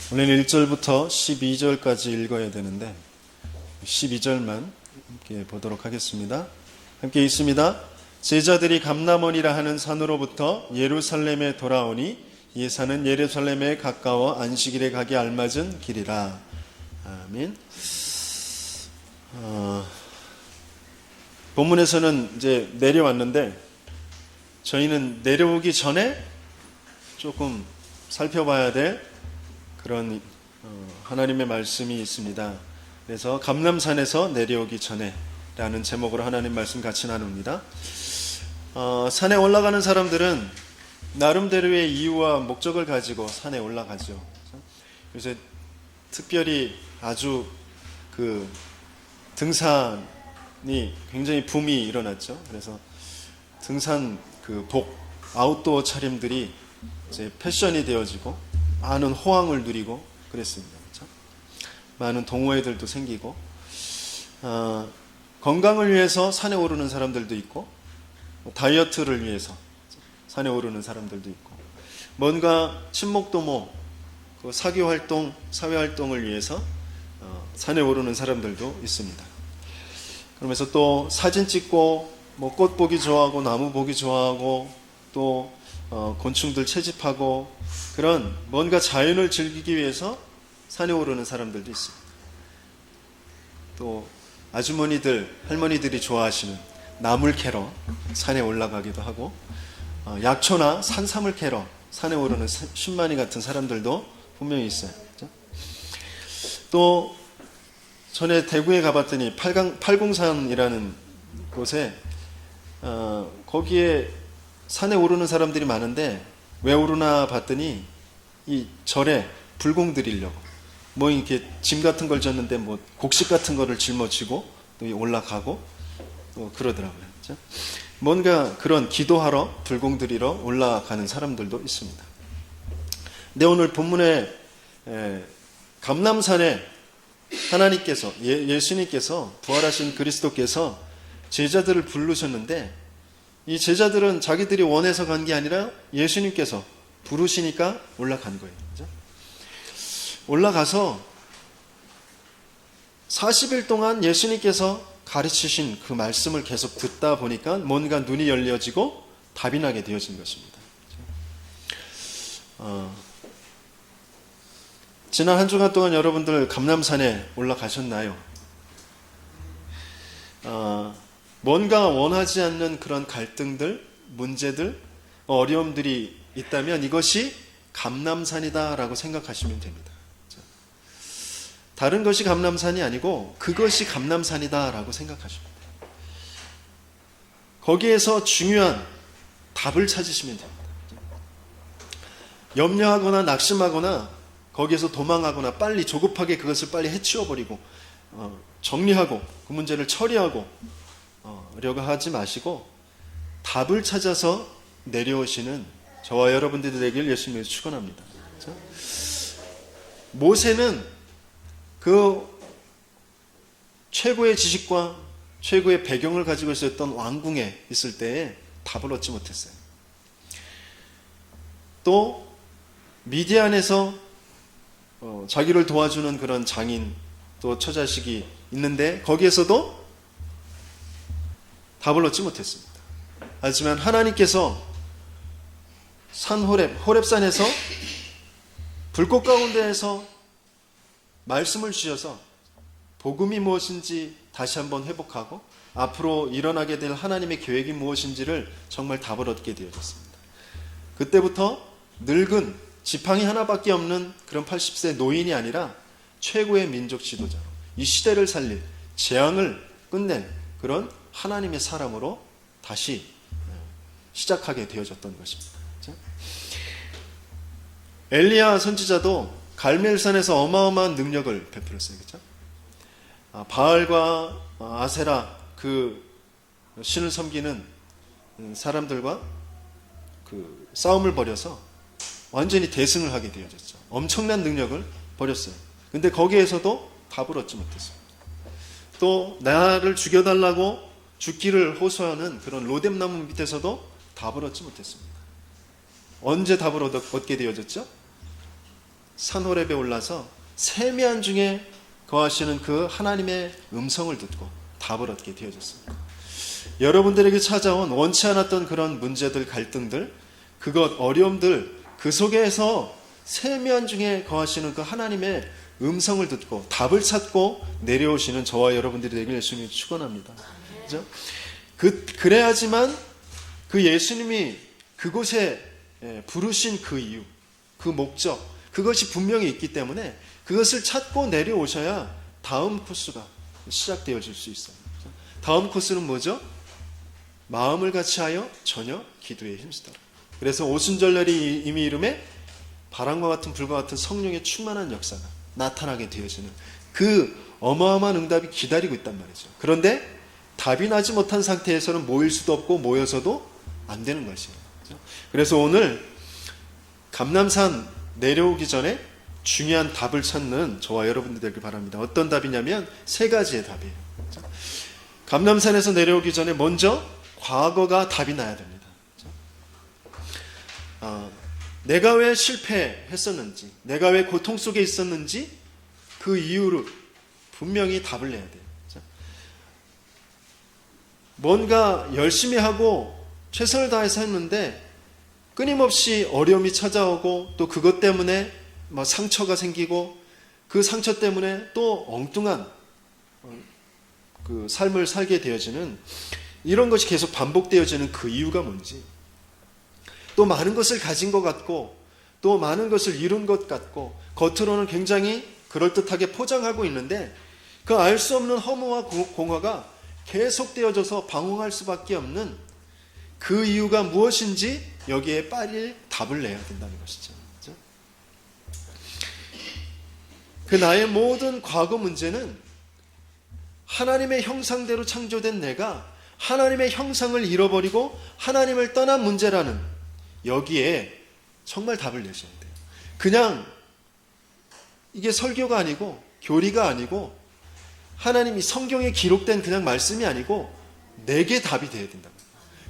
오늘 1절부터 12절까지 읽어야 되는데 12절만 함께 보도록 하겠습니다. 함께 읽습니다. 제자들이 감람원이라 하는 산으로부터 예루살렘에 돌아오니 이 산은 예루살렘에 가까워 안식일에 가기 알맞은 길이라. 아멘. 본문에서는 이제 내려왔는데 저희는 내려오기 전에 조금 살펴봐야 될 그런 하나님의 말씀이 있습니다. 그래서 감람산에서 내려오기 전에 라는 제목으로 하나님 말씀 같이 나눕니다. 산에 올라가는 사람들은 나름대로의 이유와 목적을 가지고 산에 올라가죠. 그래서 특별히 아주 그 등산이 굉장히 붐이 일어났죠. 그래서 등산 그 아웃도어 차림들이 이제 패션이 되어지고 많은 호황을 누리고 그랬습니다. 그렇죠? 많은 동호회들도 생기고 건강을 위해서 산에 오르는 사람들도 있고 다이어트를 위해서 산에 오르는 사람들도 있고 뭔가 친목도모 그 사교활동, 사회활동을 위해서 산에 오르는 사람들도 있습니다. 그러면서 또 사진 찍고 뭐 꽃 보기 좋아하고 나무 보기 좋아하고 또 곤충들 채집하고 그런 뭔가 자연을 즐기기 위해서 산에 오르는 사람들도 있습니다. 또 아주머니들, 할머니들이 좋아하시는 나물 캐러 산에 올라가기도 하고 약초나 산삼을 캐러 산에 오르는 신만이 같은 사람들도 분명히 있어요. 그렇죠? 또 전에 대구에 가봤더니 팔공산이라는 곳에 거기에 산에 오르는 사람들이 많은데 왜 오르나 봤더니 이 절에 불공 드리려고 뭐 이렇게 짐 같은 걸 졌는데 뭐 곡식 같은 거를 짊어지고 또 올라가고 또 그러더라고요. 그렇죠? 뭔가 그런 기도하러 불공 드리러 올라가는 사람들도 있습니다. 근데 오늘 본문에 감람산에 하나님께서 예수님께서 부활하신 그리스도께서 제자들을 부르셨는데 이 제자들은 자기들이 원해서 간 게 아니라 예수님께서 부르시니까 올라간 거예요. 그렇죠? 올라가서 40일 동안 예수님께서 가르치신 그 말씀을 계속 듣다 보니까 뭔가 눈이 열려지고 답이 나게 되어진 것입니다. 지난 한 주간 동안 여러분들 감람산에 올라가셨나요? 뭔가 원하지 않는 그런 갈등들, 문제들, 어려움들이 있다면 이것이 감람산이다라고 생각하시면 됩니다. 다른 것이 감람산이 아니고 그것이 감람산이다라고 생각하시면 돼요. 거기에서 중요한 답을 찾으시면 됩니다. 염려하거나 낙심하거나 거기에서 도망하거나 빨리 조급하게 그것을 빨리 해치워버리고 정리하고 그 문제를 처리하고 려고 하지 마시고 답을 찾아서 내려오시는 저와 여러분들이 되길 예수님이 축원합니다. 그렇죠? 모세는 그 최고의 지식과 최고의 배경을 가지고 있었던 왕궁에 있을 때에 답을 얻지 못했어요. 또 미디안에서 자기를 도와주는 그런 장인 또 처자식이 있는데 거기에서도 답을 얻지 못했습니다. 하지만 하나님께서 호렙산에서 불꽃 가운데에서 말씀을 주셔서 복음이 무엇인지 다시 한번 회복하고 앞으로 일어나게 될 하나님의 계획이 무엇인지를 정말 답을 얻게 되어졌습니다. 그때부터 늙은 지팡이 하나밖에 없는 그런 80세 노인이 아니라 최고의 민족 지도자로 이 시대를 살릴 재앙을 끝낸 그런 하나님의 사람으로 다시 시작하게 되어졌던 것입니다. 그렇죠? 엘리야 선지자도 갈멜산에서 어마어마한 능력을 베풀었어요. 그렇죠? 바알과 아세라 그 신을 섬기는 사람들과 그 싸움을 벌여서 완전히 대승을 하게 되어졌죠. 엄청난 능력을 벌였어요. 근데 거기에서도 답을 얻지 못했습니다. 또 나를 죽여달라고 죽기를 호소하는 그런 로뎀나무 밑에서도 답을 얻지 못했습니다. 언제 답을 얻게 되어졌죠? 산 호렙에 올라서 세미한 중에 거하시는 그 하나님의 음성을 듣고 답을 얻게 되어졌습니다. 여러분들에게 찾아온 원치 않았던 그런 문제들, 갈등들, 그것, 어려움들, 그 속에서 세미한 중에 거하시는 그 하나님의 음성을 듣고 답을 찾고 내려오시는 저와 여러분들이 되길 예수님이 축원합니다. 그죠? 그래야지만 그 예수님이 그곳에 부르신 그 이유, 그 목적, 그것이 분명히 있기 때문에 그것을 찾고 내려오셔야 다음 코스가 시작되어질 수 있어요. 다음 코스는 뭐죠? 마음을 같이하여 전혀 기도에 힘쓰더라. 그래서 오순절날이 이미 이름에 바람과 같은 불과 같은 성령의 충만한 역사가 나타나게 되어지는 그 어마어마한 응답이 기다리고 있단 말이죠. 그런데 답이 나지 못한 상태에서는 모일 수도 없고 모여서도 안 되는 것이에요. 그래서 오늘 감람산 내려오기 전에 중요한 답을 찾는 저와 여러분들 되길 바랍니다. 어떤 답이냐면 세 가지의 답이에요. 감람산에서 내려오기 전에 먼저 과거가 답이 나야 됩니다. 내가 왜 실패했었는지, 내가 왜 고통 속에 있었는지 그 이유를 분명히 답을 내야 돼요. 뭔가 열심히 하고 최선을 다해서 했는데 끊임없이 어려움이 찾아오고 또 그것 때문에 상처가 생기고 그 상처 때문에 또 엉뚱한 그 삶을 살게 되어지는 이런 것이 계속 반복되어지는 그 이유가 뭔지, 또 많은 것을 가진 것 같고 또 많은 것을 이룬 것 같고 겉으로는 굉장히 그럴듯하게 포장하고 있는데 그 알 수 없는 허무와 공허가 계속되어져서 방황할 수밖에 없는 그 이유가 무엇인지 여기에 빨리 답을 내야 된다는 것이죠. 그렇죠? 그 나의 모든 과거 문제는 하나님의 형상대로 창조된 내가 하나님의 형상을 잃어버리고 하나님을 떠난 문제라는 여기에 정말 답을 내셔야 돼요. 그냥 이게 설교가 아니고 교리가 아니고 하나님이 성경에 기록된 그냥 말씀이 아니고 내게 답이 되어야 된다.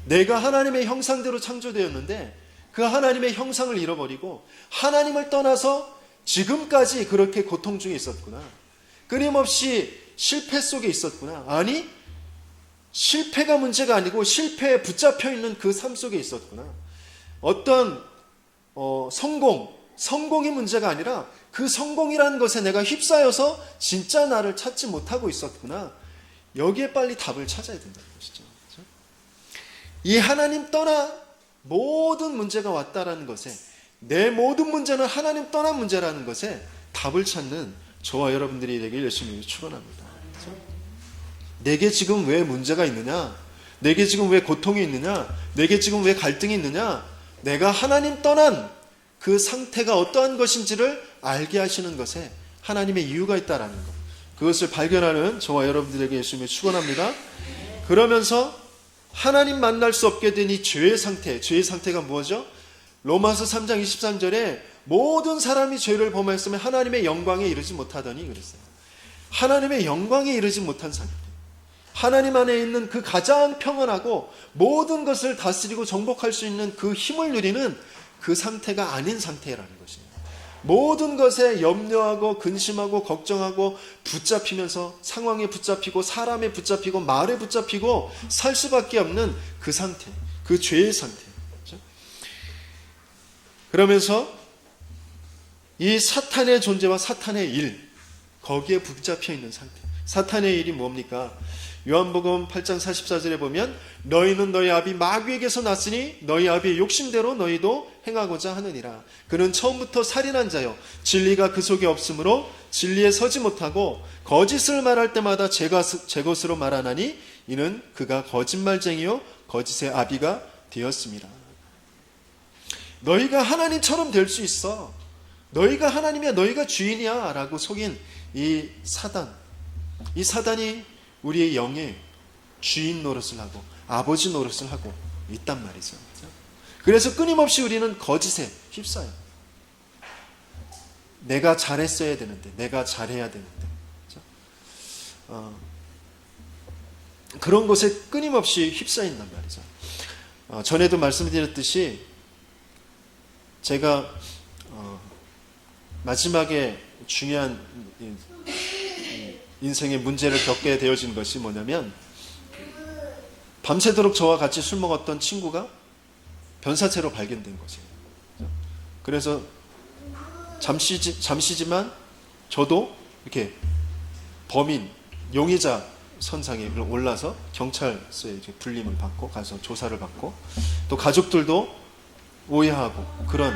내가 하나님의 형상대로 창조되었는데 그 하나님의 형상을 잃어버리고 하나님을 떠나서 지금까지 그렇게 고통 중에 있었구나. 끊임없이 실패 속에 있었구나. 아니, 실패가 문제가 아니고 실패에 붙잡혀 있는 그 삶 속에 있었구나. 어떤 성공이 문제가 아니라 그 성공이라는 것에 내가 휩싸여서 진짜 나를 찾지 못하고 있었구나. 여기에 빨리 답을 찾아야 된다는 것이죠. 그렇죠? 이 하나님 떠나 모든 문제가 왔다라는 것에, 내 모든 문제는 하나님 떠난 문제라는 것에 답을 찾는 저와 여러분들이 되길 열심히 축원합니다. 그렇죠? 내게 지금 왜 문제가 있느냐? 내게 지금 왜 고통이 있느냐? 내게 지금 왜 갈등이 있느냐? 내가 하나님 떠난 그 상태가 어떠한 것인지를 알게 하시는 것에 하나님의 이유가 있다라는 것, 그것을 발견하는 저와 여러분들에게 예수님을 축원합니다. 그러면서 하나님 만날 수 없게 된 이 죄의 상태가 뭐죠? 로마서 3장 23절에 모든 사람이 죄를 범하였으면 하나님의 영광에 이르지 못하더니 그랬어요. 하나님의 영광에 이르지 못한 상태, 하나님 안에 있는 그 가장 평안하고 모든 것을 다스리고 정복할 수 있는 그 힘을 누리는 그 상태가 아닌 상태라는 것이에요. 모든 것에 염려하고 근심하고 걱정하고 붙잡히면서 상황에 붙잡히고 사람에 붙잡히고 말에 붙잡히고 살 수밖에 없는 그 상태, 그 죄의 상태. 그렇죠? 그러면서 이 사탄의 존재와 사탄의 일, 거기에 붙잡혀 있는 상태. 사탄의 일이 뭡니까? 요한복음 8장 44절에 보면 너희는 너희 아비 마귀에게서 났으니 너희 아비의 욕심대로 너희도 행하고자 하느니라. 그는 처음부터 살인한 자요 진리가 그 속에 없으므로 진리에 서지 못하고 거짓을 말할 때마다 제 것으로 말하나니 이는 그가 거짓말쟁이요 거짓의 아비가 되었습니다. 너희가 하나님처럼 될 수 있어, 너희가 하나님이야, 너희가 주인이야 라고 속인 이 사단이 우리의 영의 주인 노릇을 하고 아버지 노릇을 하고 있단 말이죠. 그래서 끊임없이 우리는 거짓에 휩싸요. 내가 잘했어야 되는데, 내가 잘해야 되는데, 그런 것에 끊임없이 휩싸인단 말이죠. 전에도 말씀드렸듯이 제가 마지막에 중요한 인생의 문제를 겪게 되어진 것이 뭐냐면, 밤새도록 저와 같이 술 먹었던 친구가 변사체로 발견된 것이에요. 그래서 잠시지만 저도 이렇게 범인, 용의자 선상에 올라서 경찰서에 이렇게 불림을 받고 가서 조사를 받고, 또 가족들도 오해하고 그런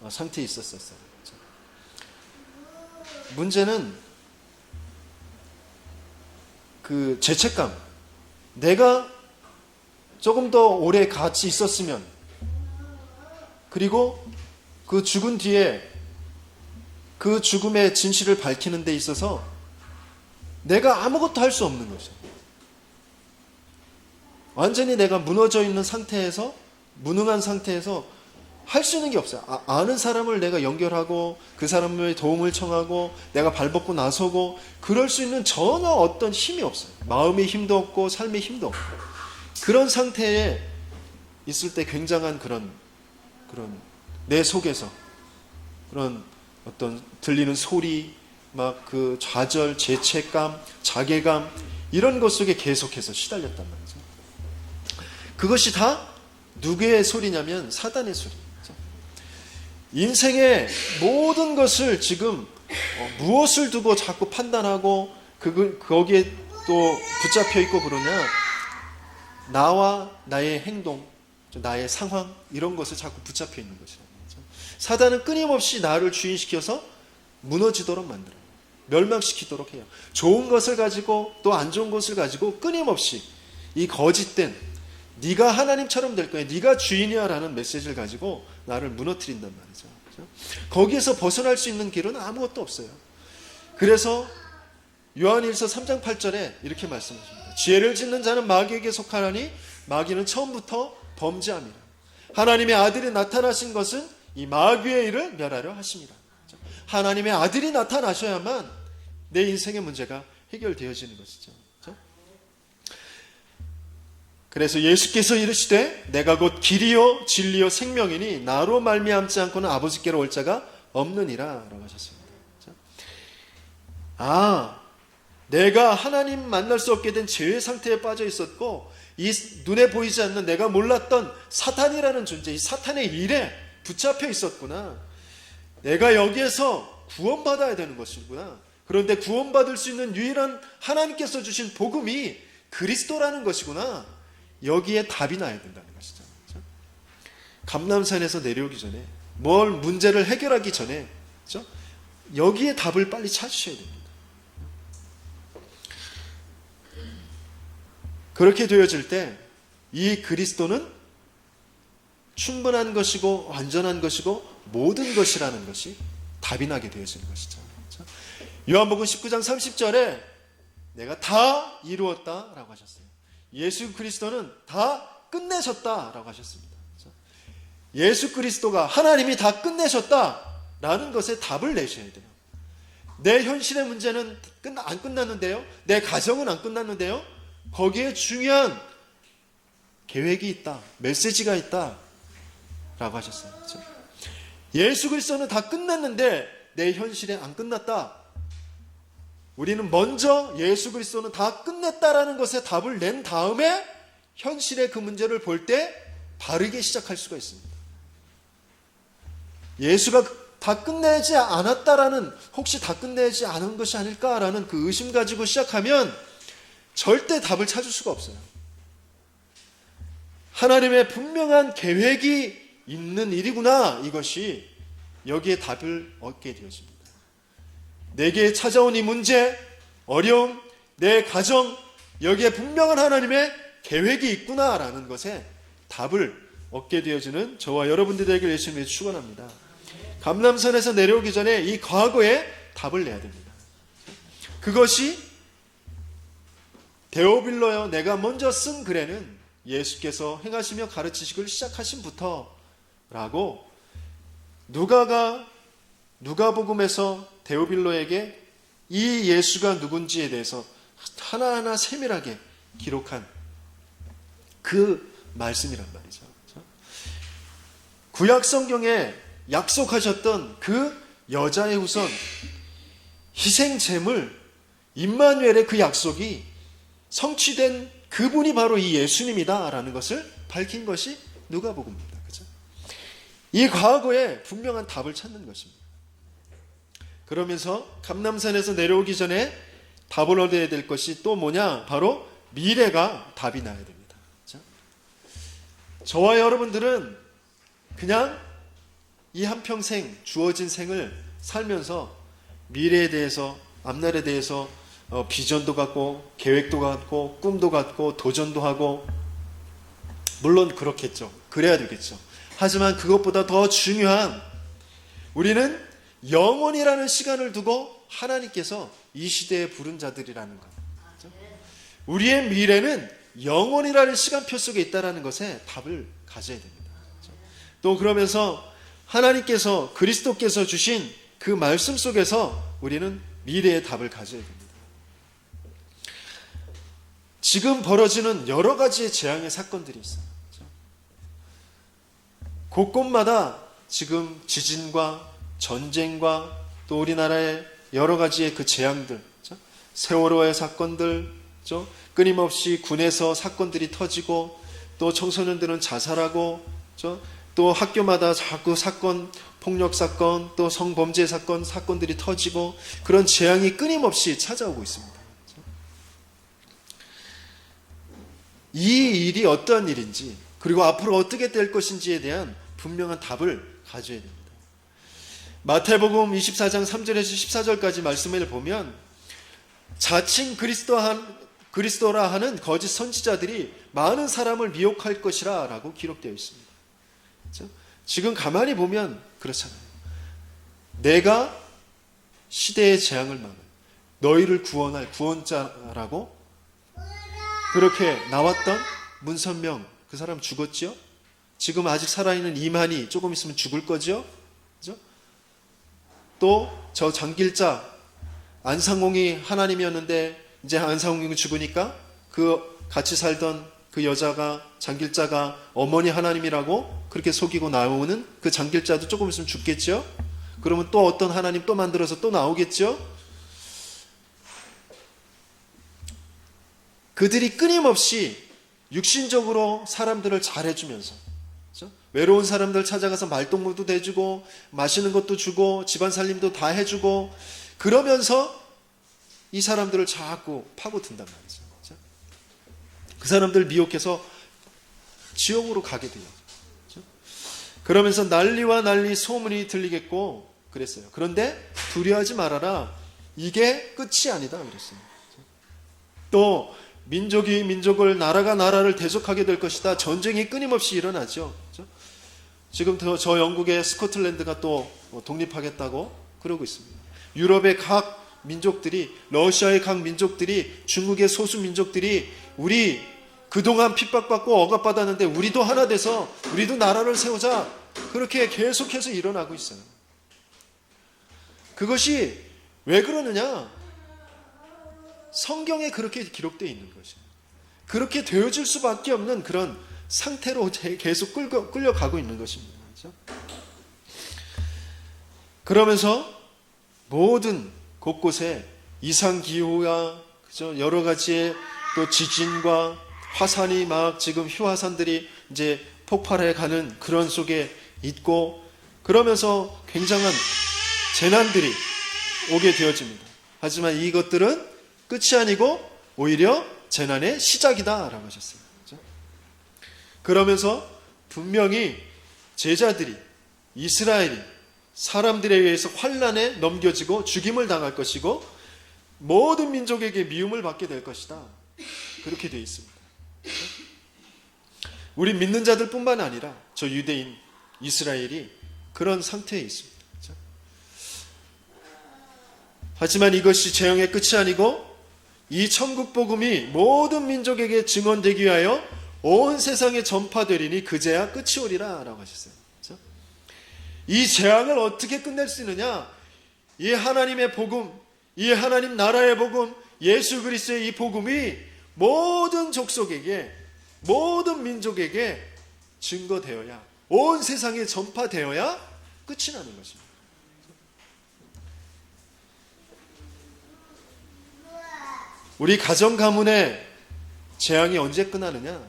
상태에 있었어요. 문제는 그 죄책감, 내가 조금 더 오래 같이 있었으면, 그리고 그 죽은 뒤에 그 죽음의 진실을 밝히는 데 있어서 내가 아무것도 할 수 없는 것이에요. 완전히 내가 무너져 있는 상태에서, 무능한 상태에서 할 수 있는 게 없어요. 아는 사람을 내가 연결하고 그 사람의 도움을 청하고 내가 발벗고 나서고 그럴 수 있는 전혀 어떤 힘이 없어요. 마음의 힘도 없고 삶의 힘도 없고, 그런 상태에 있을 때 굉장한 그런 내 속에서 그런 어떤 들리는 소리, 막 그 좌절, 죄책감, 자괴감, 이런 것 속에 계속해서 시달렸단 말이죠. 그것이 다 누구의 소리냐면 사단의 소리죠. 인생의 모든 것을 지금 무엇을 두고 자꾸 판단하고 거기에 또 붙잡혀 있고 그러냐, 나와 나의 행동, 나의 상황, 이런 것을 자꾸 붙잡혀 있는 것이죠. 사단은 끊임없이 나를 주인시켜서 무너지도록 만들어요. 멸망시키도록 해요. 좋은 것을 가지고 또 안 좋은 것을 가지고 끊임없이 이 거짓된 네가 하나님처럼 될 거야, 네가 주인이야 라는 메시지를 가지고 나를 무너뜨린단 말이죠. 거기에서 벗어날 수 있는 길은 아무것도 없어요. 그래서 요한일서 3장 8절에 이렇게 말씀하십니다. 죄를 짓는 자는 마귀에게 속하나니 마귀는 처음부터 범죄함이라. 하나님의 아들이 나타나신 것은 이 마귀의 일을 멸하려 하심이라. 하나님의 아들이 나타나셔야만 내 인생의 문제가 해결되어지는 것이죠. 그래서 예수께서 이르시되 내가 곧 길이요 진리요 생명이니 나로 말미암지 않고는 아버지께로 올 자가 없느니라 라고 하셨습니다. 내가 하나님 만날 수 없게 된 죄의 상태에 빠져 있었고, 이 눈에 보이지 않는 내가 몰랐던 사탄이라는 존재, 이 사탄의 일에 붙잡혀 있었구나. 내가 여기에서 구원받아야 되는 것이구나. 그런데 구원받을 수 있는 유일한 하나님께서 주신 복음이 그리스도라는 것이구나. 여기에 답이 나야 된다는 것이죠. 감람산에서 내려오기 전에, 뭘 문제를 해결하기 전에, 그렇죠? 여기에 답을 빨리 찾으셔야 됩니다. 그렇게 되어질 때 이 그리스도는 충분한 것이고 완전한 것이고 모든 것이라는 것이 답이 나게 되어지는 것이죠. 요한복음 19장 30절에 내가 다 이루었다라고 하셨어요. 예수 그리스도는 다 끝내셨다라고 하셨습니다. 예수 그리스도가, 하나님이 다 끝내셨다라는 것에 답을 내셔야 돼요. 내 현실의 문제는 안 끝났는데요, 내 가정은 안 끝났는데요, 거기에 중요한 계획이 있다, 메시지가 있다 라고 하셨어요. 그렇죠? 예수 그리스도는 다 끝났는데 내 현실에 안 끝났다. 우리는 먼저 예수 그리스도는 다 끝냈다라는 것에 답을 낸 다음에 현실의 그 문제를 볼 때 바르게 시작할 수가 있습니다. 예수가 다 끝내지 않았다라는, 혹시 다 끝내지 않은 것이 아닐까라는 그 의심 가지고 시작하면 절대 답을 찾을 수가 없어요. 하나님의 분명한 계획이 있는 일이구나, 이것이 여기에 답을 얻게 되어집니다. 내게 찾아온 이 문제, 어려움, 내 가정, 여기에 분명한 하나님의 계획이 있구나라는 것에 답을 얻게 되어지는 저와 여러분들에게 예수님이 축원합니다. 감람산에서 내려오기 전에 이 과거에 답을 내야 됩니다. 그것이 데오빌로여 내가 먼저 쓴 글에는 예수께서 행하시며 가르치시기를 시작하신부터 라고 누가복음에서 데오빌로에게 이 예수가 누군지에 대해서 하나하나 세밀하게 기록한 그 말씀이란 말이죠. 구약 성경에 약속하셨던 그 여자의 후손, 희생 제물, 임마누엘의 그 약속이 성취된 그분이 바로 이 예수님이다라는 것을 밝힌 것이 누가복음입니다. 그죠? 이 과거에 분명한 답을 찾는 것입니다. 그러면서 감람산에서 내려오기 전에 답을 얻어야 될 것이 또 뭐냐? 바로 미래가 답이 나야 됩니다. 그죠? 저와 여러분들은 그냥 이 한평생 주어진 생을 살면서 미래에 대해서, 앞날에 대해서 비전도 갖고 계획도 갖고 꿈도 갖고 도전도 하고, 물론 그렇겠죠. 그래야 되겠죠. 하지만 그것보다 더 중요한, 우리는 영원이라는 시간을 두고 하나님께서 이 시대에 부른 자들이라는 것. 우리의 미래는 영원이라는 시간표 속에 있다는 것에 답을 가져야 됩니다. 또 그러면서 하나님께서, 그리스도께서 주신 그 말씀 속에서 우리는 미래의 답을 가져야 됩니다. 지금 벌어지는 여러 가지의 재앙의 사건들이 있어요. 곳곳마다 지금 지진과 전쟁과 또 우리나라의 여러 가지의 그 재앙들, 세월호의 사건들, 끊임없이 군에서 사건들이 터지고, 또 청소년들은 자살하고, 또 학교마다 자꾸 사건, 폭력 사건, 또 성범죄 사건들이 터지고, 그런 재앙이 끊임없이 찾아오고 있습니다. 이 일이 어떠한 일인지, 그리고 앞으로 어떻게 될 것인지에 대한 분명한 답을 가져야 됩니다. 마태복음 24장 3절에서 14절까지 말씀을 보면 자칭 그리스도라 하는 거짓 선지자들이 많은 사람을 미혹할 것이라 라고 기록되어 있습니다. 그렇죠? 지금 가만히 보면 그렇잖아요. 내가 시대의 재앙을 막을, 너희를 구원할 구원자라고 그렇게 나왔던 문선명, 그 사람 죽었죠? 지금 아직 살아있는 이만희 조금 있으면 죽을 거죠? 그죠? 또 저 장길자, 안상홍이 하나님이었는데 이제 안상홍이 죽으니까 그 같이 살던 그 여자가, 장길자가 어머니 하나님이라고 그렇게 속이고 나오는 그 장길자도 조금 있으면 죽겠죠? 그러면 또 어떤 하나님 또 만들어서 또 나오겠죠? 그들이 끊임없이 육신적으로 사람들을 잘해주면서, 그렇죠? 외로운 사람들 찾아가서 말동무도 대주고 맛있는 것도 주고 집안 살림도 다 해주고, 그러면서 이 사람들을 자꾸 파고든단 말이죠. 그렇죠? 그 사람들 미혹해서 지옥으로 가게 돼요. 그렇죠? 그러면서 난리와 난리 소문이 들리겠고 그랬어요. 그런데 두려워하지 말아라, 이게 끝이 아니다 그랬어요. 또 민족이 민족을, 나라가 나라를 대적하게 될 것이다. 전쟁이 끊임없이 일어나죠. 그렇죠? 지금 저 영국의 스코틀랜드가 또 독립하겠다고 그러고 있습니다. 유럽의 각 민족들이, 러시아의 각 민족들이, 중국의 소수 민족들이 우리 그동안 핍박받고 억압받았는데 우리도 하나 돼서 우리도 나라를 세우자, 그렇게 계속해서 일어나고 있어요. 그것이 왜 그러느냐? 성경에 그렇게 기록되어 있는 것이에요. 그렇게 되어질 수밖에 없는 그런 상태로 계속 끌려가고 있는 것입니다. 그렇죠? 그러면서 모든 곳곳에 이상기후와, 그죠? 여러 가지의 또 지진과 화산이 막 지금 휴화산들이 이제 폭발해 가는 그런 속에 있고, 그러면서 굉장한 재난들이 오게 되어집니다. 하지만 이것들은 끝이 아니고 오히려 재난의 시작이다 라고 하셨어요. 그렇죠? 그러면서 분명히 제자들이, 이스라엘이 사람들에 의해서 환난에 넘겨지고 죽임을 당할 것이고 모든 민족에게 미움을 받게 될 것이다, 그렇게 되어 있습니다. 그렇죠? 우리 믿는 자들 뿐만 아니라 저 유대인 이스라엘이 그런 상태에 있습니다. 그렇죠? 하지만 이것이 재앙의 끝이 아니고 이 천국 복음이 모든 민족에게 증언되기 위하여 온 세상에 전파되리니 그제야 끝이 오리라 라고 하셨어요. 그렇죠? 이 재앙을 어떻게 끝낼 수 있느냐? 이 하나님의 복음, 이 하나님 나라의 복음, 예수 그리스도의 이 복음이 모든 족속에게, 모든 민족에게 증거되어야, 온 세상에 전파되어야 끝이 나는 것입니다. 우리 가정 가문의 재앙이 언제 끝나느냐?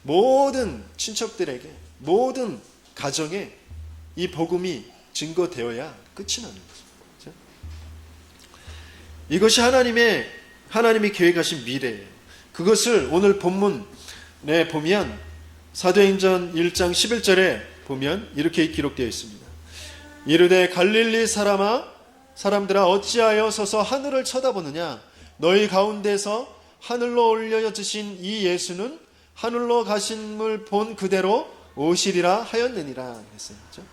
모든 친척들에게, 모든 가정에 이 복음이 증거되어야 끝이 나는 거죠. 이것이 하나님이 계획하신 미래예요. 그것을 오늘 본문에 보면 사도행전 1장 11절에 보면 이렇게 기록되어 있습니다. 이르되 갈릴리 사람들아 어찌하여 서서 하늘을 쳐다보느냐? 너희 가운데서 하늘로 올려주신 이 예수는 하늘로 가심을 본 그대로 오시리라 하였느니라 했어요. 그렇죠?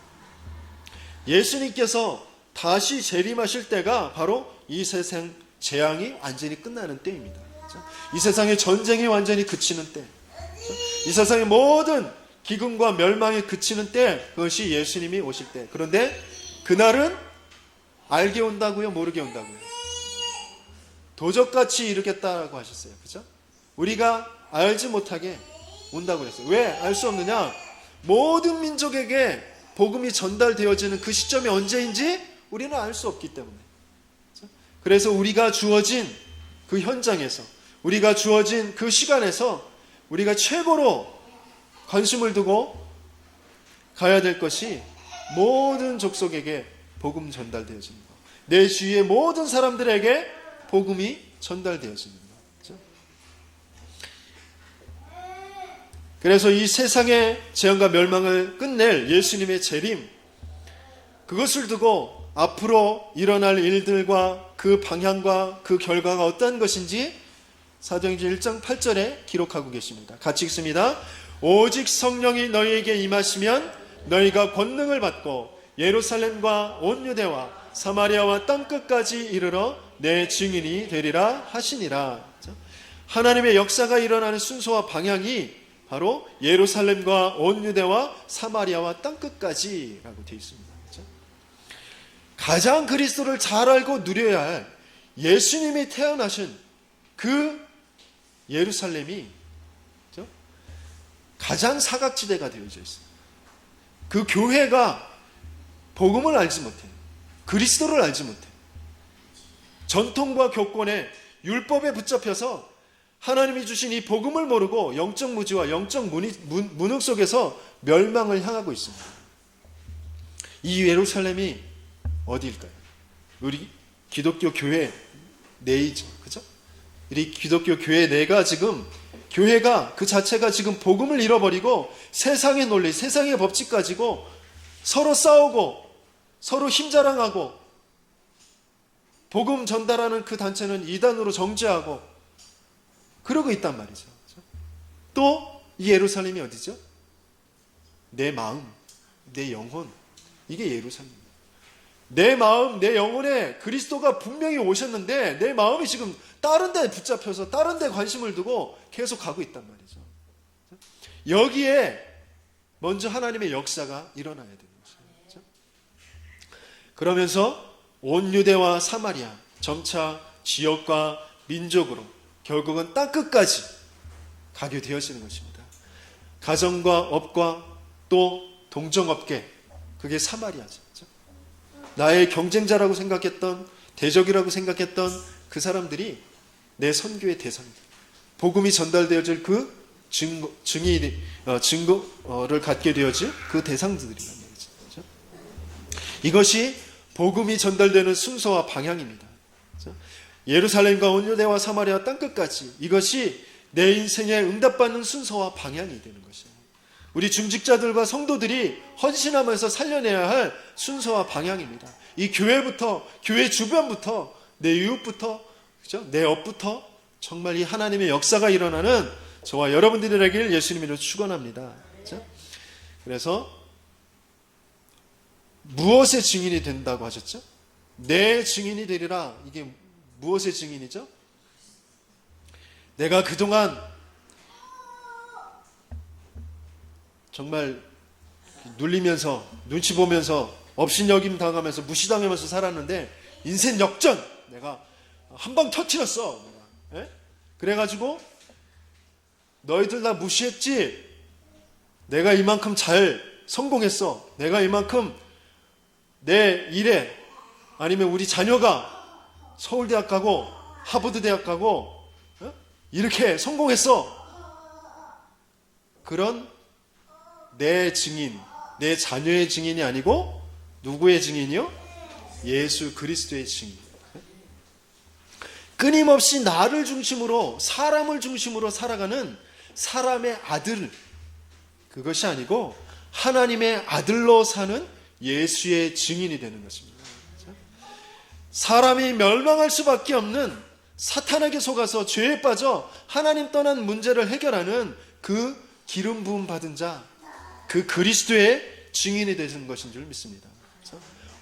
예수님께서 다시 재림하실 때가 바로 이 세상 재앙이 완전히 끝나는 때입니다. 그렇죠? 이 세상의 전쟁이 완전히 그치는 때, 그렇죠? 이 세상의 모든 기근과 멸망이 그치는 때, 그것이 예수님이 오실 때. 그런데 그날은 알게 온다고요? 모르게 온다고요? 도적같이 이르겠다라고 하셨어요. 그죠? 우리가 알지 못하게 온다고 했어요. 왜 알 수 없느냐? 모든 민족에게 복음이 전달되어지는 그 시점이 언제인지 우리는 알 수 없기 때문에. 그래서 우리가 주어진 그 현장에서, 우리가 주어진 그 시간에서 우리가 최고로 관심을 두고 가야 될 것이 모든 족속에게 복음 전달되어지는 것. 내 주위의 모든 사람들에게 복음이 전달되어지는 거죠. 그래서 이 세상의 재앙과 멸망을 끝낼 예수님의 재림, 그것을 두고 앞으로 일어날 일들과 그 방향과 그 결과가 어떠한 것인지 사도행전 1장 8절에 기록하고 계십니다. 같이 읽습니다. 오직 성령이 너희에게 임하시면 너희가 권능을 받고 예루살렘과 온 유대와 사마리아와 땅끝까지 이르러 내 증인이 되리라 하시니라. 하나님의 역사가 일어나는 순서와 방향이 바로 예루살렘과 온 유대와 사마리아와 땅끝까지라고 되어 있습니다. 가장 그리스도를 잘 알고 누려야 할 예수님이 태어나신 그 예루살렘이 가장 사각지대가 되어져 있습니다. 그 교회가 복음을 알지 못해요. 그리스도를 알지 못해요. 전통과 교권에 율법에 붙잡혀서 하나님이 주신 이 복음을 모르고 영적 무지와 영적 무능 속에서 멸망을 향하고 있습니다. 이 예루살렘이 어디일까요? 우리 기독교 교회 내이죠. 그죠? 우리 기독교 교회 내가 지금, 교회가 그 자체가 지금 복음을 잃어버리고 세상의 논리, 세상의 법칙 가지고 서로 싸우고 서로 힘자랑하고, 복음 전달하는 그 단체는 이단으로 정죄하고 그러고 있단 말이죠. 또 이 예루살렘이 어디죠? 내 마음, 내 영혼, 이게 예루살렘입니다. 내 마음, 내 영혼에 그리스도가 분명히 오셨는데 내 마음이 지금 다른 데 붙잡혀서 다른 데 관심을 두고 계속 가고 있단 말이죠. 여기에 먼저 하나님의 역사가 일어나야 되는 것이죠. 그러면서 온 유대와 사마리아, 점차 지역과 민족으로 결국은 땅끝까지 가게 되어지는 것입니다. 가정과 업과 또 동정업계, 그게 사마리아죠. 나의 경쟁자라고 생각했던, 대적이라고 생각했던 그 사람들이 내 선교의 대상이다. 복음이 전달되어질 그 증거를 갖게 되어질 그 대상들이란 말이죠. 이것이 복음이 전달되는 순서와 방향입니다. 예루살렘과 온 유대와 사마리아 땅끝까지, 이것이 내 인생에 응답받는 순서와 방향이 되는 것이에요. 우리 중직자들과 성도들이 헌신하면서 살려내야 할 순서와 방향입니다. 이 교회부터, 교회 주변부터, 내 이웃부터, 그죠? 내 업부터 정말 이 하나님의 역사가 일어나는 저와 여러분들이 되길 예수님으로 축원합니다. 그죠? 그래서 무엇의 증인이 된다고 하셨죠? 내 증인이 되리라. 이게 무엇의 증인이죠? 내가 그동안 정말 눌리면서, 눈치 보면서, 업신여김 당하면서, 무시당하면서 살았는데 인생 역전! 내가 한 방 터뜨렸어. 내가. 그래가지고 너희들 나 무시했지? 내가 이만큼 잘 성공했어. 내가 이만큼 내 일에 아니면 우리 자녀가 서울대학 가고 하버드대학 가고 이렇게 성공했어. 그런 내 증인, 내 자녀의 증인이 아니고 누구의 증인이요? 예수 그리스도의 증인. 끊임없이 나를 중심으로, 사람을 중심으로 살아가는 사람의 아들, 그것이 아니고 하나님의 아들로 사는 예수의 증인이 되는 것입니다. 사람이 멸망할 수밖에 없는, 사탄에게 속아서 죄에 빠져 하나님 떠난 문제를 해결하는 그 기름 부음 받은 자, 그 그리스도의 증인이 되는 것인 줄 믿습니다.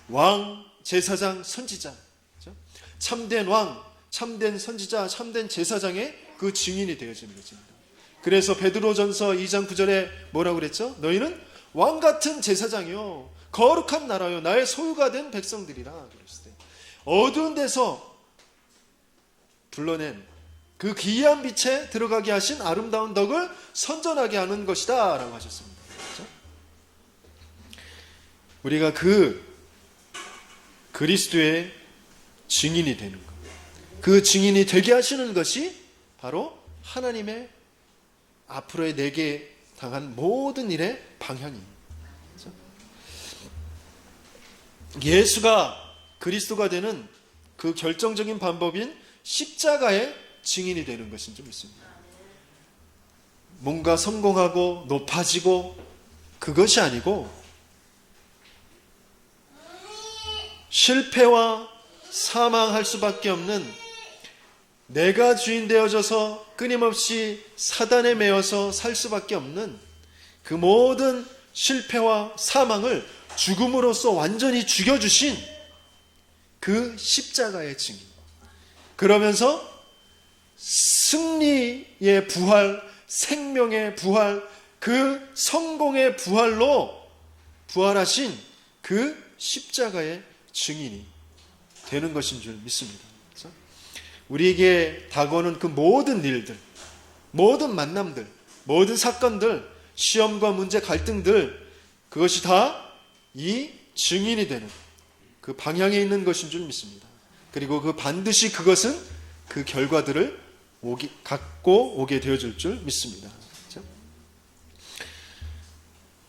왕, 제사장, 선지자, 참된 왕, 참된 선지자, 참된 제사장의 그 증인이 되어지는 것입니다. 그래서 베드로전서 2장 9절에 뭐라고 그랬죠? 너희는 왕 같은 제사장이요, 거룩한 나라요, 나의 소유가 된 백성들이라 그랬을 때, 어두운 데서 불러낸 그 기이한 빛에 들어가게 하신 아름다운 덕을 선전하게 하는 것이다 라고 하셨습니다. 그렇죠? 우리가 그 그리스도의 증인이 되는 것, 그 증인이 되게 하시는 것이 바로 하나님의 앞으로의 내게 당한 모든 일의 방향입니다. 그렇죠? 예수가 그리스도가 되는 그 결정적인 방법인 십자가의 증인이 되는 것인 줄 믿습니다. 뭔가 성공하고 높아지고 그것이 아니고 실패와 사망할 수밖에 없는, 내가 주인 되어져서 끊임없이 사단에 매여서 살 수밖에 없는 그 모든 실패와 사망을 죽음으로써 완전히 죽여주신 그 십자가의 증인. 그러면서 승리의 부활, 생명의 부활, 그 성공의 부활로 부활하신 그 십자가의 증인이 되는 것인 줄 믿습니다. 그래서 우리에게 다가오는 그 모든 일들, 모든 만남들, 모든 사건들, 시험과 문제, 갈등들, 그것이 다 이 증인이 되는 그 방향에 있는 것인 줄 믿습니다. 그리고 그 반드시 그것은 그 결과들을 갖고 오게 되어줄 줄 믿습니다. 그렇죠?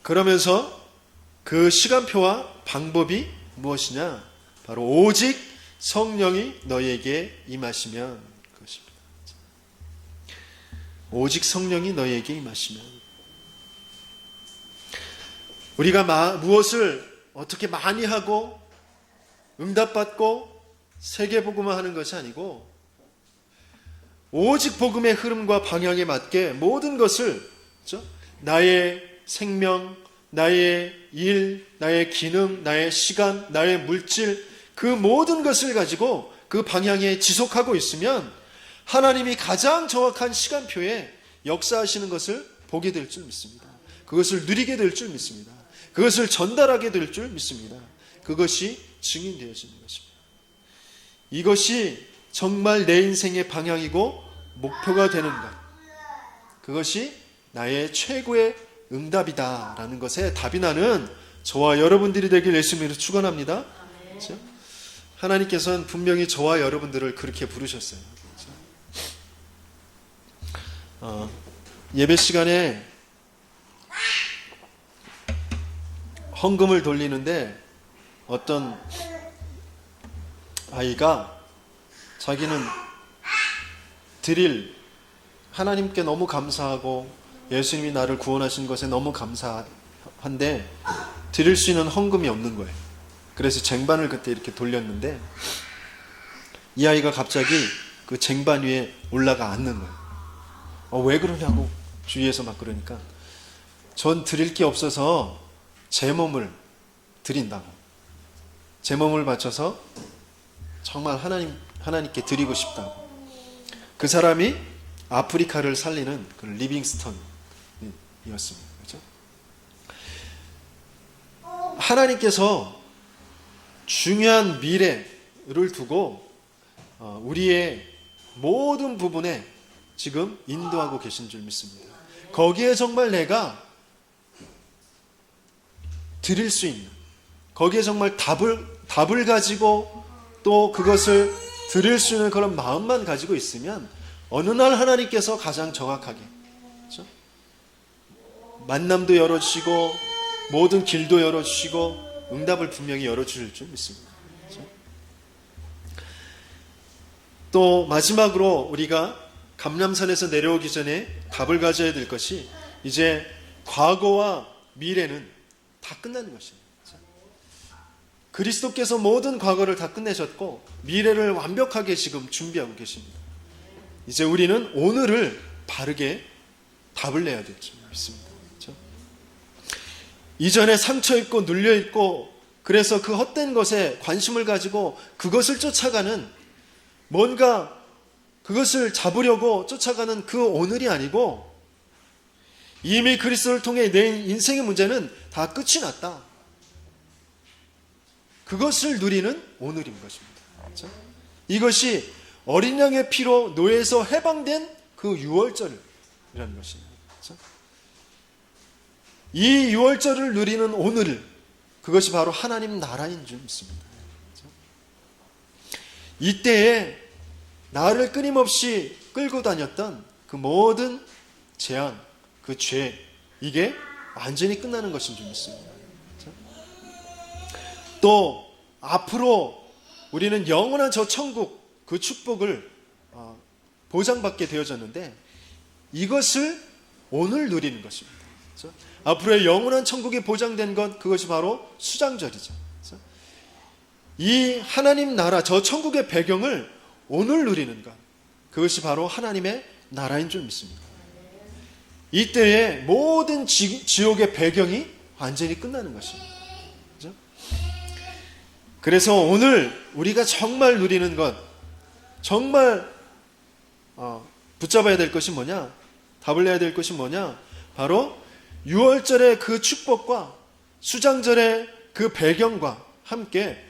그러면서 그 시간표와 방법이 무엇이냐? 바로 오직 성령이 너희에게 임하시면 그것입니다. 오직 성령이 너희에게 임하시면. 우리가 무엇을 어떻게 많이 하고 응답받고 세계복음화 하는 것이 아니고 오직 복음의 흐름과 방향에 맞게 모든 것을, 그렇죠? 나의 생명, 나의 일, 나의 기능, 나의 시간, 나의 물질, 그 모든 것을 가지고 그 방향에 지속하고 있으면 하나님이 가장 정확한 시간표에 역사하시는 것을 보게 될 줄 믿습니다. 그것을 누리게 될 줄 믿습니다. 그것을 전달하게 될 줄 믿습니다. 그것이 증인되어지는 것입니다. 이것이 정말 내 인생의 방향이고 목표가 되는 것, 그것이 나의 최고의 응답이다라는 것에 답이 나는 저와 여러분들이 되길 예수님으로 축원합니다. 그렇죠? 하나님께서는 분명히 저와 여러분들을 그렇게 부르셨어요. 그렇죠? 예배 시간에 헌금을 돌리는데 어떤 아이가 자기는 드릴, 하나님께 너무 감사하고 예수님이 나를 구원하신 것에 너무 감사한데 드릴 수 있는 헌금이 없는 거예요. 그래서 쟁반을 그때 이렇게 돌렸는데 이 아이가 갑자기 그 쟁반 위에 올라가 앉는 거예요. 왜 그러냐고 주위에서 막 그러니까 전 드릴 게 없어서 제 몸을 드린다고, 제 몸을 바쳐서 정말 하나님께 드리고 싶다고. 그 사람이 아프리카를 살리는 그 리빙스턴이었습니다. 그렇죠? 하나님께서 중요한 미래를 두고 우리의 모든 부분에 지금 인도하고 계신 줄 믿습니다. 거기에 정말 내가 드릴 수 있는, 거기에 정말 답을 가지고 또 그것을 드릴 수 있는 그런 마음만 가지고 있으면 어느 날 하나님께서 가장 정확하게, 그렇죠? 만남도 열어주시고 모든 길도 열어주시고 응답을 분명히 열어주실 줄 믿습니다. 그렇죠? 또 마지막으로 우리가 감람산에서 내려오기 전에 답을 가져야 될 것이, 이제 과거와 미래는 다 끝나는 것입니다. 그리스도께서 모든 과거를 다 끝내셨고 미래를 완벽하게 지금 준비하고 계십니다. 이제 우리는 오늘을 바르게 답을 내야 될 줄 믿습니다. 그렇죠? 이전에 상처 입고 눌려 있고 그래서 그 헛된 것에 관심을 가지고 그것을 쫓아가는, 뭔가 그것을 잡으려고 쫓아가는 그 오늘이 아니고, 이미 그리스도를 통해 내 인생의 문제는 다 끝이 났다. 그것을 누리는 오늘인 것입니다. 그렇죠? 이것이 어린 양의 피로 노예에서 해방된 그 유월절이라는 것입니다. 그렇죠? 이 유월절을 누리는 오늘, 그것이 바로 하나님 나라인 줄 믿습니다. 그렇죠? 이때에 나를 끊임없이 끌고 다녔던 그 모든 재앙, 그 죄, 이게 완전히 끝나는 것인 줄 믿습니다. 또 앞으로 우리는 영원한 저 천국, 그 축복을 보장받게 되어졌는데 이것을 오늘 누리는 것입니다. 그렇죠? 앞으로의 영원한 천국이 보장된 것, 그것이 바로 수장절이죠. 그렇죠? 이 하나님 나라, 저 천국의 배경을 오늘 누리는 것, 그것이 바로 하나님의 나라인 줄 믿습니다. 이때에 모든 지옥의 배경이 완전히 끝나는 것입니다. 그래서 오늘 우리가 정말 누리는 것, 정말 붙잡아야 될 것이 뭐냐? 답을 내야 될 것이 뭐냐? 바로 유월절의 그 축복과 수장절의 그 배경과 함께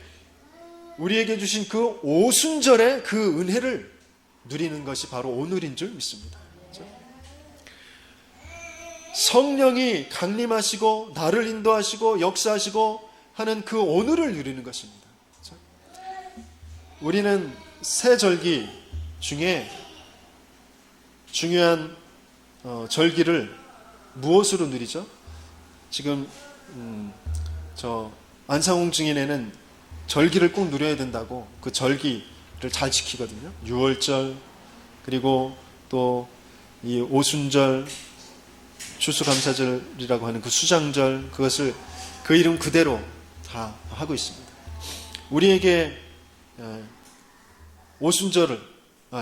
우리에게 주신 그 오순절의 그 은혜를 누리는 것이 바로 오늘인 줄 믿습니다. 그렇죠? 성령이 강림하시고 나를 인도하시고 역사하시고 하는 그 오늘을 누리는 것입니다. 그렇죠? 우리는 새 절기 중에 중요한 절기를 무엇으로 누리죠? 지금 저 안상홍 증인에는 절기를 꼭 누려야 된다고 그 절기를 잘 지키거든요. 유월절, 그리고 또 이 오순절, 추수감사절이라고 하는 그 수장절, 그것을 그 이름 그대로 다 하고 있습니다. 우리에게 오순절을,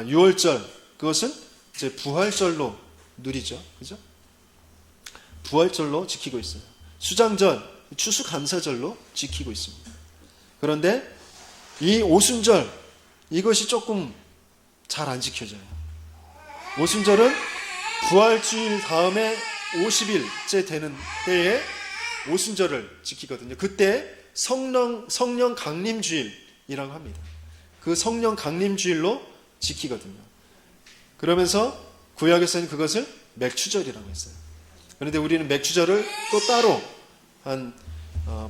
유월절, 그것은 이제 부활절로 누리죠. 그죠? 부활절로 지키고 있어요. 수장절, 추수감사절로 지키고 있습니다. 그런데 이 오순절, 이것이 조금 잘 안 지켜져요. 오순절은 부활주일 다음에 50일째 되는 때에 오순절을 지키거든요. 그때 성령 강림주일이라고 합니다. 그 성령 강림주일로 지키거든요. 그러면서 구약에서는 그것을 맥추절이라고 했어요. 그런데 우리는 맥추절을 또 따로 한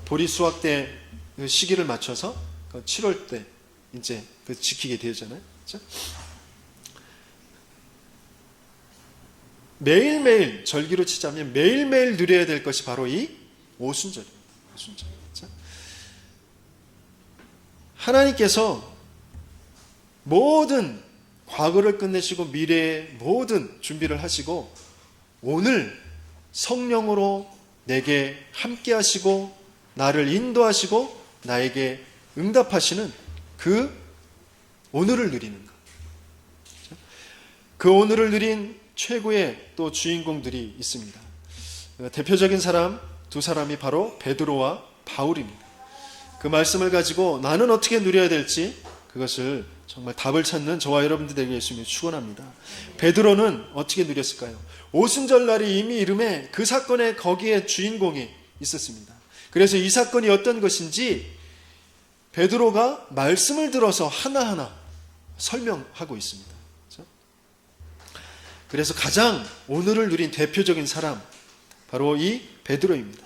보리 수확 때 그 시기를 맞춰서 7월 때 이제 그 지키게 되잖아요. 그렇죠? 매일매일 절기로 치자면 매일매일 누려야 될 것이 바로 이 오순절입니다. 오순절. 그렇죠? 하나님께서 모든 과거를 끝내시고 미래의 모든 준비를 하시고 오늘 성령으로 내게 함께 하시고 나를 인도하시고 나에게 응답하시는 그 오늘을 누리는 것. 그 오늘을 누린 최고의 또 주인공들이 있습니다. 대표적인 사람 두 사람이 바로 베드로와 바울입니다. 그 말씀을 가지고 나는 어떻게 누려야 될지 그것을 정말 답을 찾는 저와 여러분들 되게 예수님이 축원합니다. 베드로는 어떻게 누렸을까요? 오순절 날이 이미 이름에 그 사건에 거기에 주인공이 있었습니다. 그래서 이 사건이 어떤 것인지 베드로가 말씀을 들어서 하나하나 설명하고 있습니다. 그래서 가장 오늘을 누린 대표적인 사람 바로 이 베드로입니다.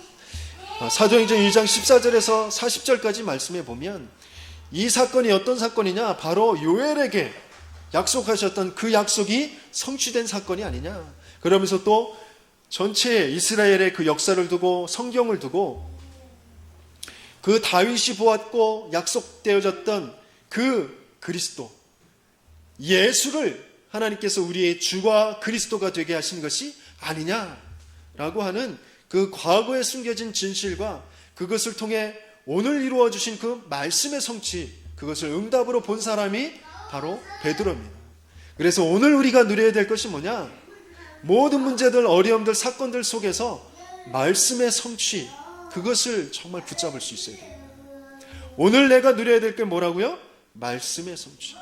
사도행전 1장 14절에서 40절까지 말씀해 보면 이 사건이 어떤 사건이냐? 바로 요엘에게 약속하셨던 그 약속이 성취된 사건이 아니냐? 그러면서 또 전체 이스라엘의 그 역사를 두고 성경을 두고 그 다윗이 보았고 약속되어졌던 그 그리스도 예수를 하나님께서 우리의 주와 그리스도가 되게 하신 것이 아니냐라고 하는 그 과거에 숨겨진 진실과 그것을 통해 오늘 이루어 주신 그 말씀의 성취, 그것을 응답으로 본 사람이 바로 베드로입니다. 그래서 오늘 우리가 누려야 될 것이 뭐냐? 모든 문제들, 어려움들, 사건들 속에서 말씀의 성취, 그것을 정말 붙잡을 수 있어야 돼요. 오늘 내가 누려야 될 게 뭐라고요? 말씀의 성취.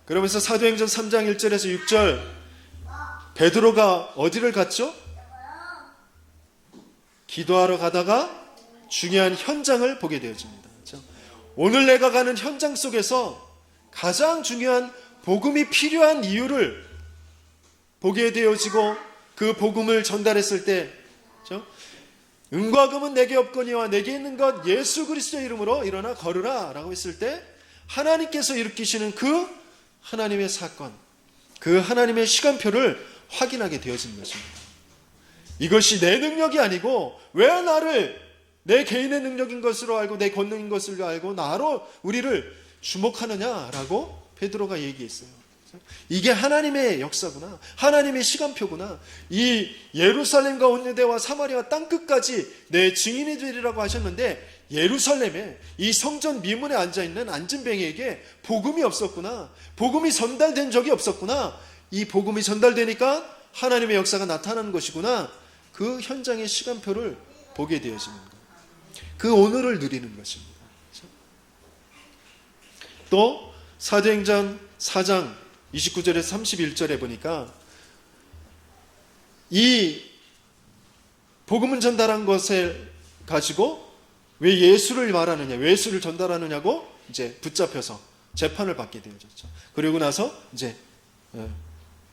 그러면서 사도행전 3장 1절에서 6절 베드로가 어디를 갔죠? 기도하러 가다가 중요한 현장을 보게 되어집니다. 그렇죠? 오늘 내가 가는 현장 속에서 가장 중요한 복음이 필요한 이유를 보게 되어지고 그 복음을 전달했을 때 그렇죠? 은과 금은 내게 없거니와 내게 있는 것 예수 그리스도의 이름으로 일어나 걸으라 라고 했을 때 하나님께서 일으키시는 그 하나님의 사건, 그 하나님의 시간표를 확인하게 되어진 것입니다. 이것이 내 능력이 아니고 왜 나를 내 개인의 능력인 것으로 알고 내 권능인 것으로 알고 나로 우리를 주목하느냐라고 베드로가 얘기했어요. 이게 하나님의 역사구나. 하나님의 시간표구나. 이 예루살렘과 온 유대와 사마리아 땅끝까지 내 증인이 되리라고 하셨는데 예루살렘에 이 성전 미문에 앉아있는 안진뱅이에게 복음이 없었구나. 복음이 전달된 적이 없었구나. 이 복음이 전달되니까 하나님의 역사가 나타나는 것이구나. 그 현장의 시간표를 보게 되어지는 거예요. 그 오늘을 누리는 것입니다. 또 사도행전 4장 29절에서 31절에 보니까 이 복음을 전달한 것을 가지고 왜 예수를 말하느냐, 왜 예수를 전달하느냐고 이제 붙잡혀서 재판을 받게 되어졌죠. 그리고 나서 이제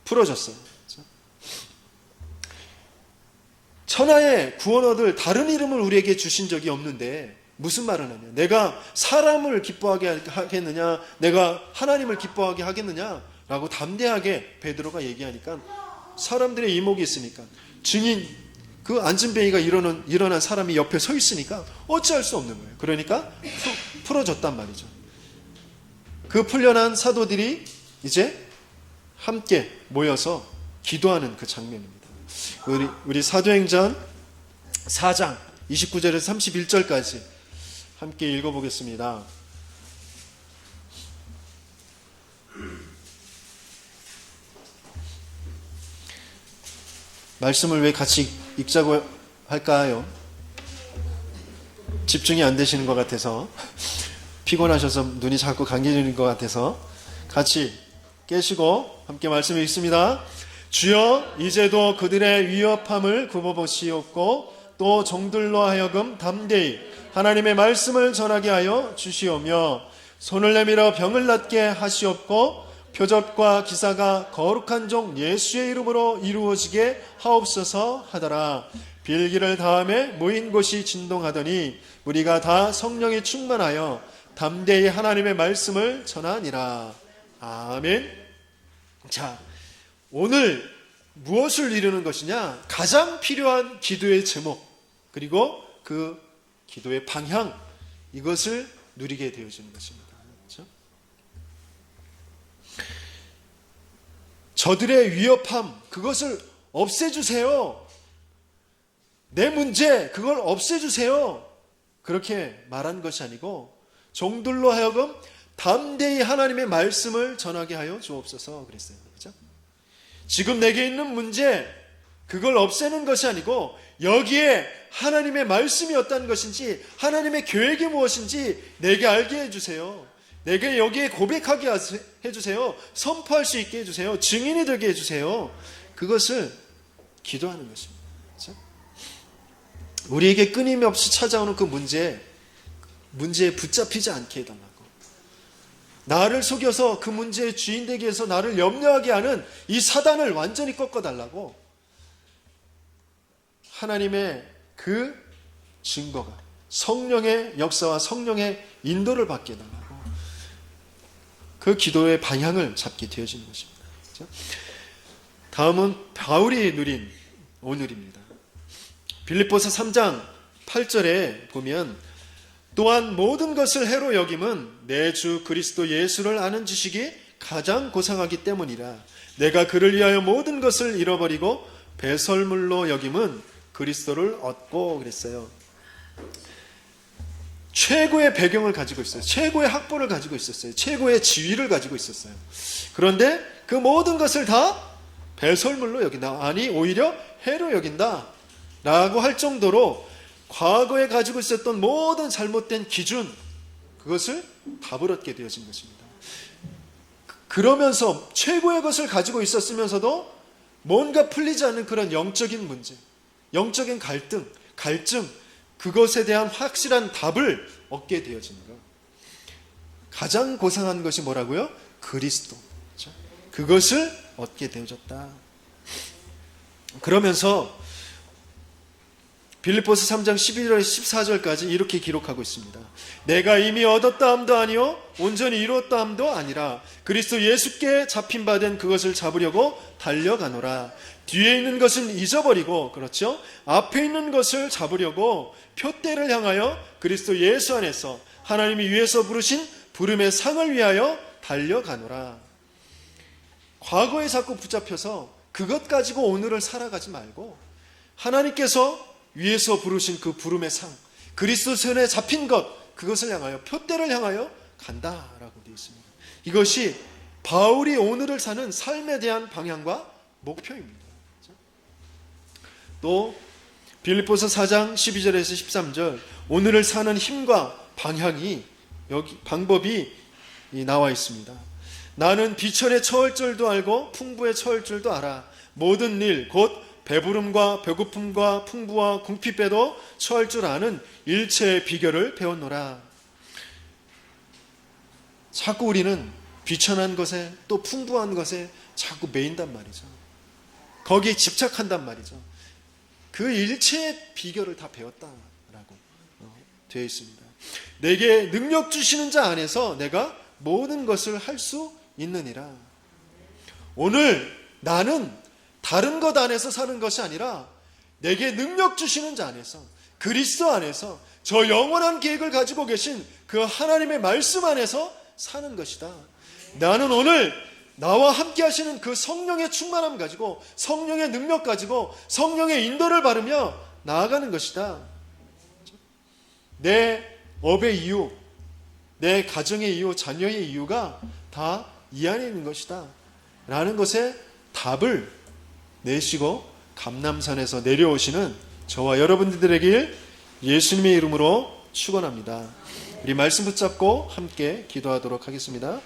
풀어졌어요. 천하의 구원 얻을 다른 이름을 우리에게 주신 적이 없는데 무슨 말을 하냐? 내가 사람을 기뻐하게 하겠느냐? 내가 하나님을 기뻐하게 하겠느냐? 라고 담대하게 베드로가 얘기하니까 사람들의 이목이 있으니까 증인 그 안진뱅이가 일어난 사람이 옆에 서 있으니까 어찌할 수 없는 거예요. 그러니까 풀어졌단 말이죠. 그 풀려난 사도들이 이제 함께 모여서 기도하는 그 장면입니다. 우리 사도행전 4장 29절에서 31절까지 함께 읽어보겠습니다. 말씀을 왜 같이 읽자고 할까요? 집중이 안 되시는 것 같아서 피곤하셔서 눈이 자꾸 감기는 것 같아서 같이 깨시고 함께 말씀 읽습니다. 주여 이제도 그들의 위협함을 굽어보시옵고 또 종들로 하여금 담대히 하나님의 말씀을 전하게 하여 주시오며 손을 내밀어 병을 낫게 하시옵고 표적과 기사가 거룩한 종 예수의 이름으로 이루어지게 하옵소서 하더라. 빌기를 다음에 모인 곳이 진동하더니 우리가 다 성령에 충만하여 담대히 하나님의 말씀을 전하니라. 아멘. 자, 오늘 무엇을 이루는 것이냐? 가장 필요한 기도의 제목 그리고 그 기도의 방향 이것을 누리게 되어지는 것입니다. 그렇죠? 저들의 위협함 그것을 없애주세요. 내 문제 그걸 없애주세요. 그렇게 말한 것이 아니고 종들로 하여금 담대히 하나님의 말씀을 전하게 하여 주옵소서 그랬어요. 그렇죠? 지금 내게 있는 문제 그걸 없애는 것이 아니고 여기에 하나님의 말씀이 어떤 것인지 하나님의 계획이 무엇인지 내게 알게 해주세요. 내게 여기에 고백하게 해주세요. 선포할 수 있게 해주세요. 증인이 되게 해주세요. 그것을 기도하는 것입니다. 그렇죠? 우리에게 끊임없이 찾아오는 그 문제에 붙잡히지 않게 해달라고. 나를 속여서 그 문제의 주인 되게 해서 나를 염려하게 하는 이 사단을 완전히 꺾어달라고 하나님의 그 증거가 성령의 역사와 성령의 인도를 받게 해달라고 그 기도의 방향을 잡게 되어지는 것입니다. 그렇죠? 다음은 바울이 누린 오늘입니다. 빌립보서 3장 8절에 보면 또한 모든 것을 해로 여김은 내 주 그리스도 예수를 아는 지식이 가장 고상하기 때문이라. 내가 그를 위하여 모든 것을 잃어버리고 배설물로 여김은 그리스도를 얻고 그랬어요. 최고의 배경을 가지고 있어요. 최고의 학벌을 가지고 있었어요. 최고의 지위를 가지고 있었어요. 그런데 그 모든 것을 다 배설물로 여긴다. 아니 오히려 해로 여긴다 라고 할 정도로 과거에 가지고 있었던 모든 잘못된 기준, 그것을 다 버렸게 되어진 것입니다. 그러면서 최고의 것을 가지고 있었으면서도 뭔가 풀리지 않는 그런 영적인 문제, 영적인 갈증, 그것에 대한 확실한 답을 얻게 되어지는 것. 가장 고상한 것이 뭐라고요? 그리스도. 그렇죠? 그것을 얻게 되어졌다. 그러면서 빌립보서 3장 11절 14절까지 이렇게 기록하고 있습니다. 내가 이미 얻었다 함도 아니요 온전히 이루었다 함도 아니라 그리스도 예수께 잡힌 바 된 그것을 잡으려고 달려가노라. 뒤에 있는 것은 잊어버리고, 그렇죠? 앞에 있는 것을 잡으려고 표대를 향하여 그리스도 예수 안에서 하나님이 위에서 부르신 부름의 상을 위하여 달려가노라. 과거에 자꾸 붙잡혀서 그것 가지고 오늘을 살아가지 말고 하나님께서 위에서 부르신 그 부름의 상, 그리스도 손에 잡힌 것, 그것을 향하여 표대를 향하여 간다라고 되어 있습니다. 이것이 바울이 오늘을 사는 삶에 대한 방향과 목표입니다. 또 빌립보서 4장 12절에서 13절 오늘을 사는 힘과 방향이 여기 방법이 나와 있습니다. 나는 비천에 처할 줄도 알고 풍부에 처할 줄도 알아. 모든 일 곧 배부름과 배고픔과 풍부와 궁핍에도 처할 줄 아는 일체의 비결을 배웠노라. 자꾸 우리는 비천한 것에 또 풍부한 것에 자꾸 매인단 말이죠. 거기에 집착한단 말이죠. 그 일체의 비결을 다 배웠다라고 되어 있습니다. 내게 능력 주시는 자 안에서 내가 모든 것을 할 수 있느니라. 오늘 나는 다른 것 안에서 사는 것이 아니라 내게 능력 주시는 자 안에서, 그리스도 안에서, 저 영원한 계획을 가지고 계신 그 하나님의 말씀 안에서 사는 것이다. 나는 오늘 나와 함께 하시는 그 성령의 충만함 가지고, 성령의 능력 가지고, 성령의 인도를 바르며 나아가는 것이다. 내 업의 이유, 내 가정의 이유, 자녀의 이유가 다 이 안에 있는 것이다 라는 것에 답을 내시고 감람산에서 내려오시는 저와 여러분들에게 예수님의 이름으로 축원합니다. 우리 말씀 붙잡고 함께 기도하도록 하겠습니다.